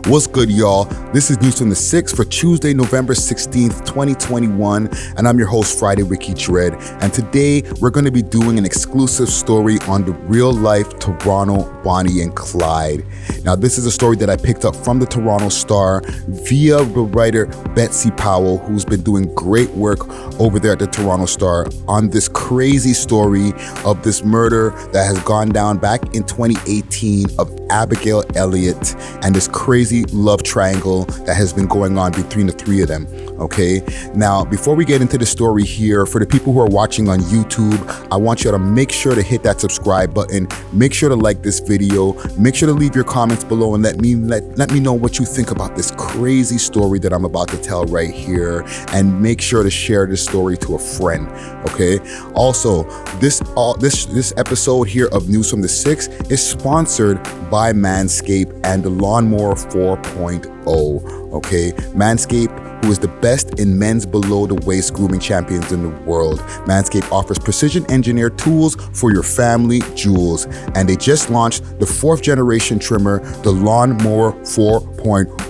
What's good, y'all? This is News from the 6th for Tuesday, November 16th, 2021, and I'm your host, Friday Wiki Dred. And today, we're going to be doing an exclusive story on the real-life Toronto Bonnie and Clyde. Now, this is a story that I picked up from the Toronto Star via the writer Betsy Powell, who's been doing great work over there at the Toronto Star on this crazy story of this murder that has gone down back in 2018 of Abigail Elliott and this crazy love triangle that has been going on between the three of them. Okay, now before we get into the story here, for the people who are watching on YouTube, I want you to make sure to hit that subscribe button, make sure to like this video, make sure to leave your comments below and let me know what you think about this crazy story that I'm about to tell right here, and make sure to share this story to a friend. Okay, also this episode here of News from the 6th is sponsored by Manscaped and the Lawnmower 4.0. Okay, Manscaped, who is the best in men's below-the-waist grooming champions in the world. Manscaped offers precision-engineered tools for your family jewels, and they just launched the 4th-generation trimmer, the Lawnmower 4.0.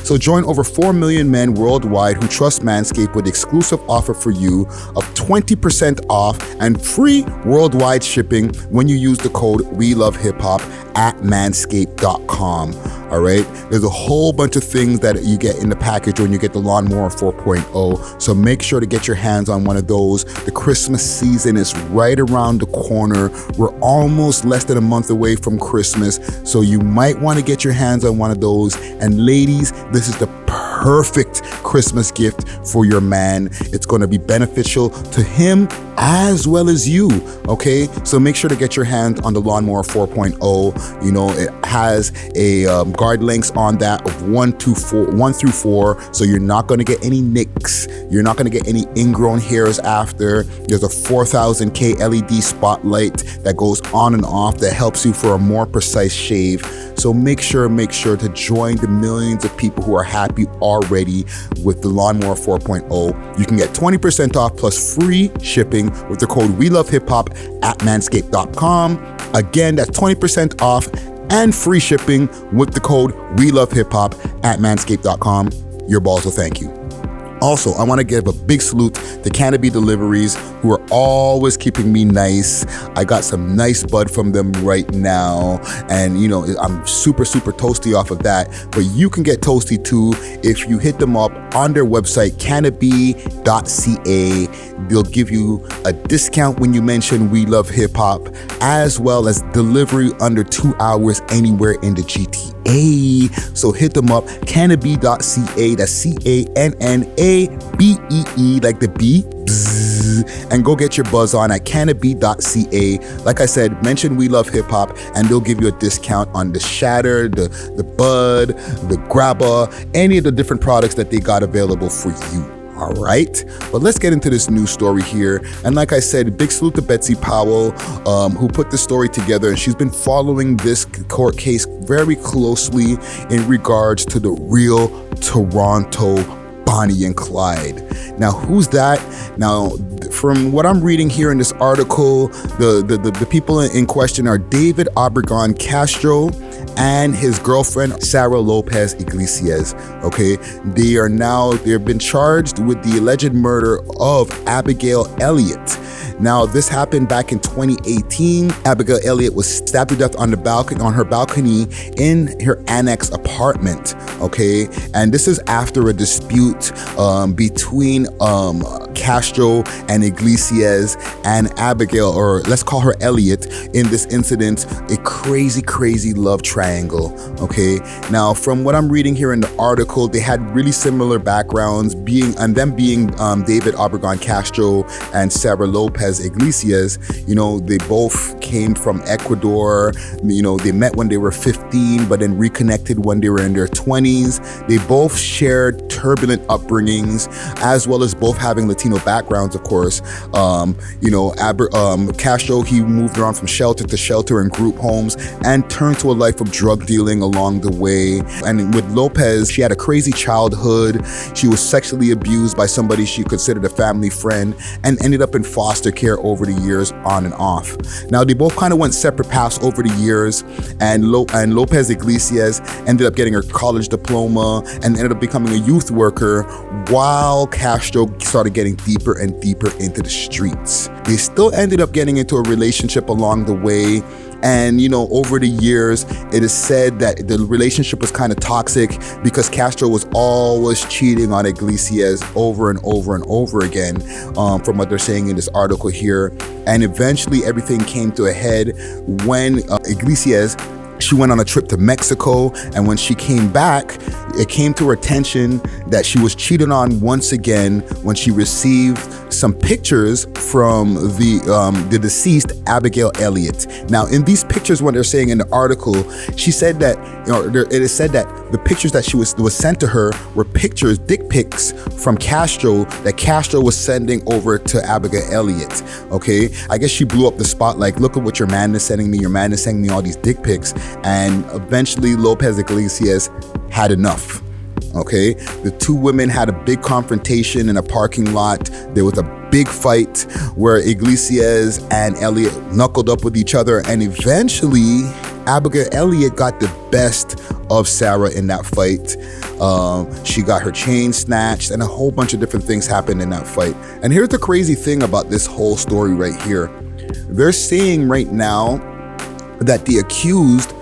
So join over 4 million men worldwide who trust Manscaped with the exclusive offer for you of 20% off and free worldwide shipping when you use the code WeLoveHipHop at manscaped.com. All right, there's a whole bunch of things that you get in the package when you get the Lawnmower 4.0, so make sure to get your hands on one of those. The Christmas season is right around the corner. We're almost less than a month away from Christmas, so you might want to get your hands on one of those. And ladies, this is the perfect Christmas gift for your man. It's going to be beneficial to him as well as you. Okay, so make sure to get your hands on the Lawnmower 4.0. You know, it has a guard lengths on that of 1 through 4, so you're not going to get any nicks, you're not going to get any ingrown hairs after. There's a 4000K LED spotlight that goes on and off that helps you for a more precise shave. So make sure to join the millions of people who are happy already with the Lawnmower 4.0. You can get 20% off plus free shipping with the code WeLoveHipHop at manscaped.com. Again, that's 20% off and free shipping with the code WeLoveHipHop at manscaped.com. Your balls will thank you. Also, I want to give a big salute to Canopy Deliveries, who are always keeping me nice. I got some nice bud from them right now, and you know, I'm super toasty off of that. But you can get toasty too if you hit them up on their website, canopy.ca. They'll give you a discount when you mention We Love Hip Hop, as well as delivery under 2 hours anywhere in the GTA. So hit them up, canopy.ca. That's CANNABEE, like the bee, Bizz, and go get your buzz on at canopy.ca. Like I said, mention We Love Hip Hop and they'll give you a discount on the shatter, the bud, the grabber, any of the different products that they got available for you. All right, but let's get into this news story here. And like I said, big salute to Betsy Powell, who put this story together, and she's been following this court case very closely in regards to the real Toronto Bonnie and Clyde. Now, who's that? Now, from what I'm reading here in this article, the people in question are David Obregon Castro and his girlfriend, Sarah Lopez Iglesias. Okay, they've been charged with the alleged murder of Abigail Elliott. Now, this happened back in 2018. Abigail Elliott was stabbed to death on her balcony in her annex apartment. Okay, and this is after a dispute between Castro and Iglesias and Abigail, or let's call her Elliott, in this incident, a crazy love triangle. Okay, now from what I'm reading here in the article, they had really similar backgrounds, being David Obregon Castro and Sarah Lopez Iglesias. You know, they both came from Ecuador. You know, they met when they were 15, but then reconnected when they were in their 20s. They both shared turbulent upbringings, as well as both having Latino Latino backgrounds, of course. Castro, he moved around from shelter to shelter in group homes and turned to a life of drug dealing along the way. And with Lopez, she had a crazy childhood. She was sexually abused by somebody she considered a family friend and ended up in foster care over the years, on and off. Now, they both kind of went separate paths over the years, and Lopez Iglesias ended up getting her college diploma and ended up becoming a youth worker, while Castro started getting deeper and deeper into the streets. They still ended up getting into a relationship along the way, and over the years, it is said that the relationship was kind of toxic because Castro was always cheating on Iglesias over and over and over again, from what they're saying in this article here. And eventually everything came to a head when Iglesias, she went on a trip to Mexico, and when she came back, it came to her attention that she was cheated on once again when she received some pictures from the deceased Abigail Elliott. Now, in these pictures, what they're saying in the article, she said that it is said that the pictures that was sent to her were pictures, dick pics from Castro that Castro was sending over to Abigail Elliott. Okay, I guess she blew up the spot, like, look at what your man is sending me. Your man is sending me all these dick pics. And eventually Lopez Iglesias had enough. Okay, the two women had a big confrontation in a parking lot. There was a big fight where Iglesias and Elliott knuckled up with each other, and eventually Abigail Elliott got the best of Sarah in that fight. She got her chain snatched, and a whole bunch of different things happened in that fight. And here's the crazy thing about this whole story right here. They're saying right now that the accused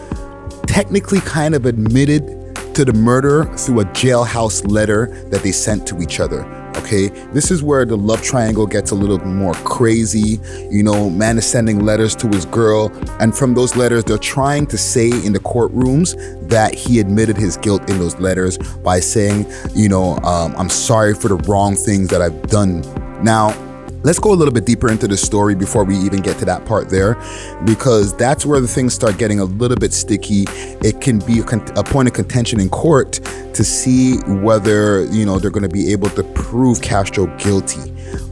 technically kind of admitted to the murder through a jailhouse letter that they sent to each other. Okay, this is where the love triangle gets a little more crazy. Man is sending letters to his girl, and from those letters, they're trying to say in the courtrooms that he admitted his guilt in those letters by saying, I'm sorry for the wrong things that I've done. Now, let's go a little bit deeper into the story before we even get to that part there, because that's where the things start getting a little bit sticky. It can be a point of contention in court to see whether, they're going to be able to prove Castro guilty.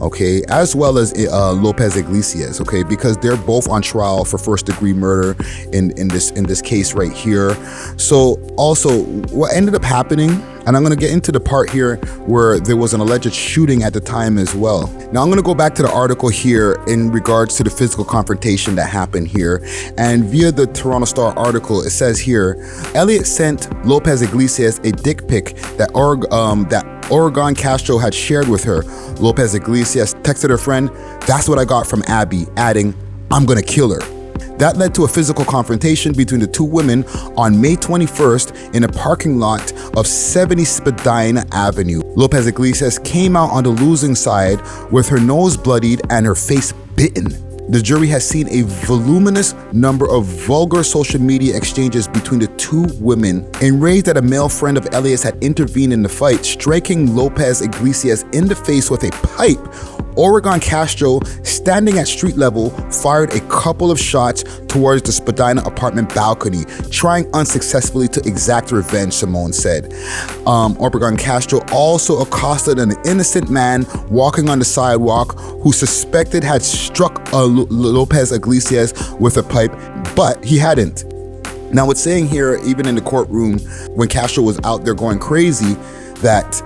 Okay, as well as Lopez Iglesias, okay, because they're both on trial for first-degree murder in this case right here. So also, what ended up happening, and I'm going to get into the part here where there was an alleged shooting at the time as well. Now I'm going to go back to the article here in regards to the physical confrontation that happened here, and via the Toronto Star article, it says here, Elliott sent Lopez Iglesias a dick pic that Oregon Castro had shared with her. Lopez Iglesias texted her friend, "That's what I got from Abby," adding, "I'm gonna kill her." That led to a physical confrontation between the two women on May 21st in a parking lot of 70 Spadina Avenue. Lopez Iglesias came out on the losing side with her nose bloodied and her face bitten. The jury has seen a voluminous number of vulgar social media exchanges between the two women, enraged that a male friend of Elliott's had intervened in the fight, striking Lopez Iglesias in the face with a pipe. Oregon Castro, standing at street level, fired a couple of shots towards the Spadina apartment balcony, trying unsuccessfully to exact revenge, Simone said. Oregon Castro also accosted an innocent man walking on the sidewalk who suspected had struck Lopez Iglesias with a pipe, but he hadn't. Now it's saying here, even in the courtroom, when Castro was out there going crazy, that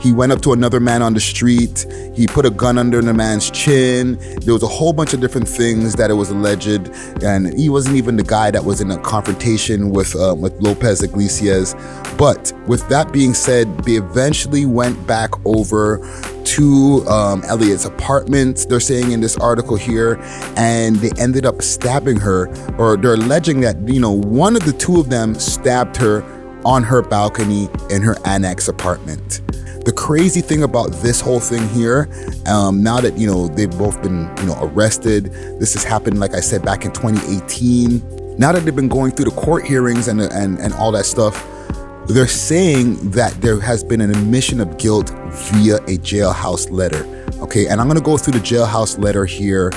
he went up to another man on the street, he put a gun under the man's chin. There was a whole bunch of different things that it was alleged, and he wasn't even the guy that was in a confrontation with Lopez Iglesias. But with that being said, they eventually went back over to Elliott's apartment, they're saying in this article here, and they ended up stabbing her, or they're alleging that, one of the two of them stabbed her on her balcony in her annex apartment. The crazy thing about this whole thing here, now that, they've both been, arrested, this has happened, like I said, back in 2018. Now that they've been going through the court hearings and all that stuff, they're saying that there has been an admission of guilt via a jailhouse letter. Okay, and I'm gonna go through the jailhouse letter here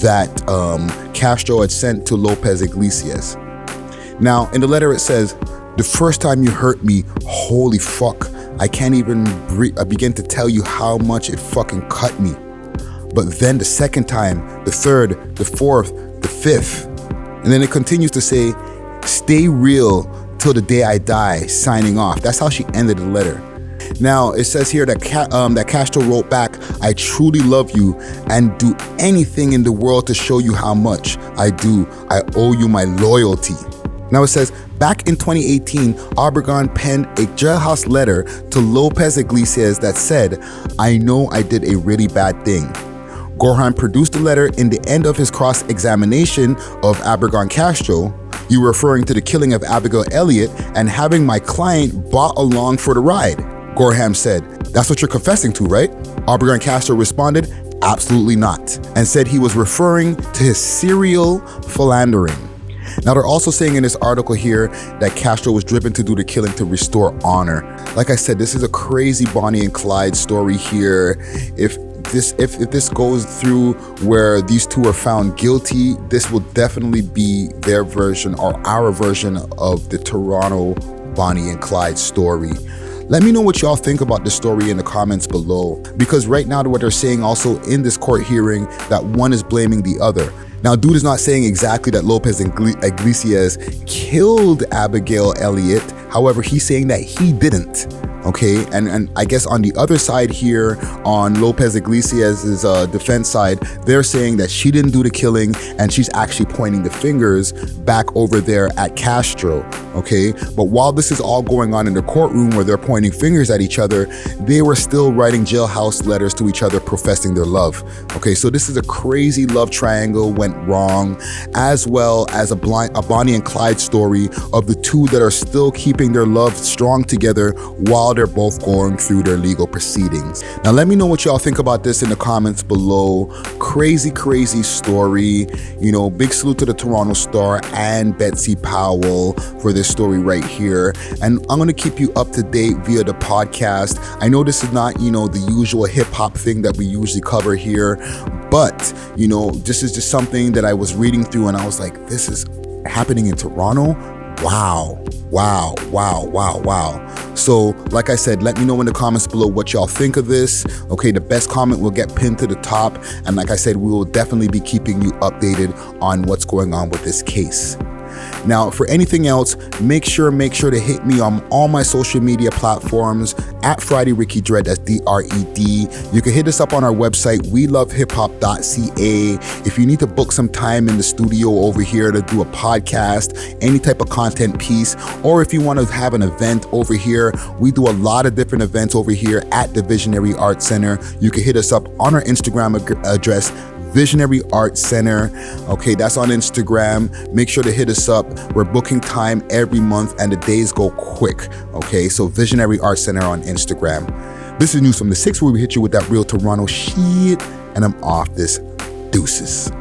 that Castro had sent to Lopez Iglesias. Now, in the letter it says, "The first time you hurt me, holy fuck, I can't even begin to tell you how much it fucking cut me. But then the second time, the third, the fourth, the fifth. And then it continues to say, stay real till the day I die, signing off. That's how she ended the letter. Now, it says here that Castro wrote back, I truly love you and do anything in the world to show you how much I do. I owe you my loyalty. Now it says, back in 2018, Obregon penned a jailhouse letter to Lopez Iglesias that said, I know I did a really bad thing. Gorham produced the letter in the end of his cross-examination of Obregon Castro. You were referring to the killing of Abigail Elliott and having my client brought along for the ride. Gorham said, that's what you're confessing to, right? Obregon Castro responded, absolutely not, and said he was referring to his serial philandering. Now they're also saying in this article here that Castro was driven to do the killing to restore honor. Like I said, this is a crazy Bonnie and Clyde story here. If this goes through where these two are found guilty, this will definitely be their version or our version of the Toronto Bonnie and Clyde story. Let me know what y'all think about this story in the comments below, because right now what they're saying also in this court hearing that one is blaming the other. Now, dude is not saying exactly that Lopez Iglesias killed Abigail Elliott. However, he's saying that he didn't. Okay, and I guess on the other side here, on Lopez Iglesias' defense side, they're saying that she didn't do the killing and she's actually pointing the fingers back over there at Castro, okay? But while this is all going on in the courtroom where they're pointing fingers at each other, they were still writing jailhouse letters to each other professing their love, okay? So this is a crazy love triangle went wrong, as well as a Bonnie and Clyde story of the two that are still keeping their love strong together while they're both going through their legal proceedings. Now let me know what y'all think about this in the comments below. Crazy story. You know, big salute to the Toronto Star and Betsy Powell for this story right here. And I'm gonna keep you up to date via the podcast. I know this is not, you know, the usual hip hop thing that we usually cover here, but you know, this is just something that I was reading through and I was like, this is happening in Toronto? Wow. So like I said, let me know in the comments below what y'all think of this. Okay, the best comment will get pinned to the top. And like I said, we will definitely be keeping you updated on what's going on with this case. Now, for anything else, make sure to hit me on all my social media platforms at FridayRickyDred, that's D-R-E-D. You can hit us up on our website, welovehiphop.ca. If you need to book some time in the studio over here to do a podcast, any type of content piece, or if you want to have an event over here, we do a lot of different events over here at the Visionary Art Center. You can hit us up on our Instagram address, Visionary Art Center. Okay, that's on Instagram. Make sure to hit us up. We're booking time every month and the days go quick. Okay, so Visionary Art Center on Instagram. This is News from the 6, where we hit you with that real Toronto shit, and I'm off this. Deuces.